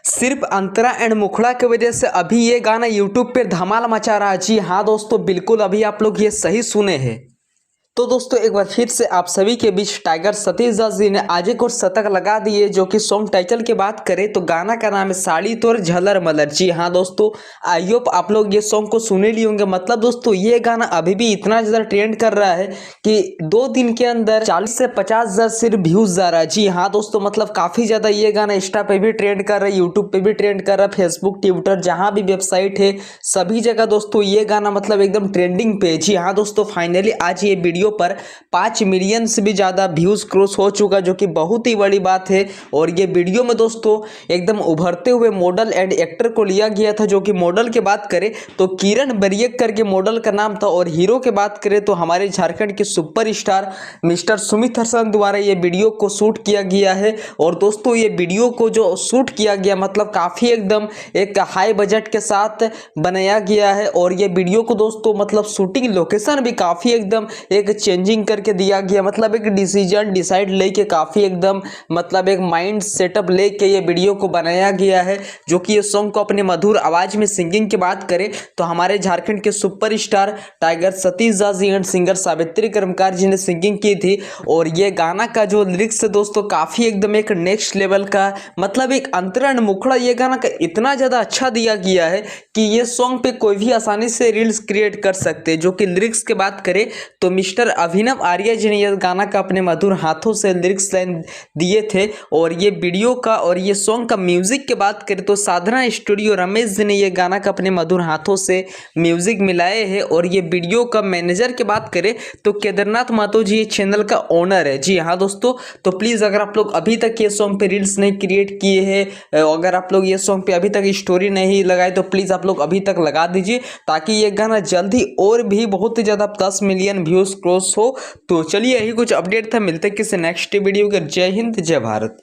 सिर्फ अंतरा एंड मुखड़ा की वजह से अभी ये गाना यूट्यूब पे धमाल मचा रहा है। जी हाँ दोस्तों, बिल्कुल अभी आप लोग ये सही सुने हैं। तो दोस्तों एक बार फिर से आप सभी के बीच टाइगर सतीश दास जी ने आज एक और शतक लगा दिए, जो कि सॉन्ग टाइटल की बात करें तो गाना का नाम है साड़ी तोर झलर मलर। जी हाँ दोस्तों, आई होप आप लोग ये सॉन्ग को सुने लिए होंगे। मतलब दोस्तों ये गाना अभी भी इतना ज़्यादा ट्रेंड कर रहा है कि 2 दिन के अंदर 40 से 50,000 सिर्फ व्यूज़ जा रहा है। जी हाँ दोस्तों, मतलब काफ़ी ज़्यादा ये गाना इंस्टा पे भी ट्रेंड कर रहा है, यूट्यूब पे भी ट्रेंड कर रहा है, फेसबुक ट्विटर जहाँ भी वेबसाइट है सभी जगह दोस्तों ये गाना मतलब एकदम ट्रेंडिंग पे। जी हाँ दोस्तों, फाइनली आज ये वीडियो पर 5 मिलियन से भी ज़्यादा व्यूज़ क्रॉस हो चुका, जो कि बहुत ही बड़ी बात है। और ये वीडियो में दोस्तों एकदम उभरते हुए मॉडल एंड एक्टर को लिया गया था, जो कि मॉडल की बात करें तो किरण बरियक करके मॉडल का नाम था, और हीरो की बात करें तो हमारे झारखंड के सुपरस्टार मिस्टर सुमित हसन द्वारा ये वीडियो को शूट किया गया है। और दोस्तों ये वीडियो को जो शूट किया गया मतलब काफ़ी एकदम एक हाई बजट के साथ बनाया गया है। और ये वीडियो को दोस्तों मतलब शूटिंग लोकेशन भी काफ़ी एकदम एक चेंजिंग करके दिया गया, मतलब एक डिसीजन डिसाइड लेके काफ़ी एकदम मतलब एक माइंड सेटअप लेके ये वीडियो को बनाया गया है। जो कि ये सॉन्ग को अपने मधुर आवाज़ में सिंगिंग की बात करें तो हमारे झारखंड के superstar Tiger Satish Das ji and singer Savitri Karmakar ji ने सिंगिंग की थी। और ये गाना का जो लिरिक्स है दोस्तों काफ़ी एकदम एक नेक्स्ट लेवल का, मतलब एक अंतरा एंड मुखड़ा ये गाना का इतना ज़्यादा अच्छा दिया गया है कि ये सॉन्ग पे कोई भी आसानी से रील्स क्रिएट कर सकते हैं। जो कि लिरिक्स की बात करें तो मिस्टर अभिनव आर्या जी ने यह गाना का अपने मधुर हाथों से लिरिक्स लाइन दिए थे। और ये वीडियो का और ये सॉन्ग का म्यूजिक की बात करें तो साधना स्टूडियो रमेश जी ने यह गाना का अपने मधुर हाथों से म्यूजिक मिलाए हैं। और ये वीडियो का मैनेजर की बात करें तो केदारनाथ महतो जी चैनल का ओनर है। जी हाँ दोस्तों, तो प्लीज़ अगर आप लोग अभी तक ये सॉन्ग पे रील्स नहीं क्रिएट किए हैं, अगर आप लोग ये सॉन्ग पे अभी तक स्टोरी नहीं लगाए तो प्लीज़ आप लोग अभी तक लगा दीजिए, ताकि ये गाना जल्दी और भी बहुत ही ज़्यादा 10 मिलियन व्यूज़ क्रॉस हो। तो चलिए यही कुछ अपडेट था, मिलते किसी नेक्स्ट वीडियो के। जय हिंद जय भारत।